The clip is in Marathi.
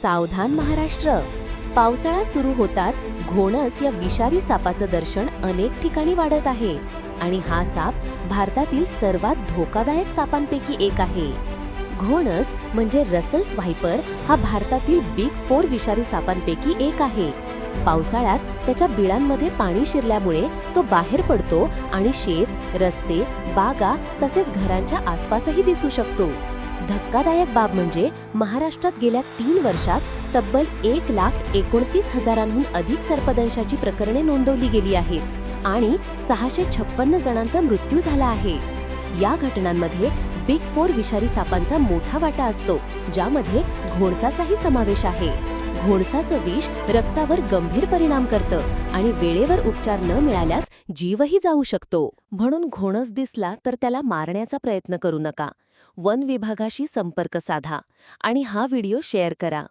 सावधान महाराष्ट्र. पावसाळा सुरू होताच घोणस या विषारी सापाचं दर्शन अनेक ठिकाणी वाढत आहे आणि हा साप भारतातील सर्वात धोकादायक सापांपैकी एक आहे. घोणस म्हणजे रसल्स व्हायपर हा भारतातील बिग 4 विषारी सापांपैकी एक आहे. पावसाळ्यात त्याच्या बिळांमध्ये पाणी शिरल्यामुळे तो बाहेर पडतो आणि शेत, रस्ते, बागा तसेच घरांच्या आसपासही दिसू शकतो. धक्कादायक बाब म्हणजे महाराष्ट्रात गेल्या 3 वर्षात तब्बल 1,29,000हून अधिक सर्पदंशाची प्रकरणे नोंदवली गेली आहेत आणि 656 जणांचा मृत्यू झाला आहे. या घटनांमध्ये बिग 4 विषारी सापांचा मोठा वाटा असतो, ज्यामध्ये घोणसाचाही समावेश आहे. घोणसाचं विष रक्तावर गंभीर परिणाम करतं आणि वेळेवर उपचार न मिळाल्यास जीवही जाऊ शकतो. म्हणून घोणस दिसला तर त्याला मारण्याचा प्रयत्न करू नका. वन विभागाशी संपर्क साधा आणि हा व्हिडिओ शेअर करा.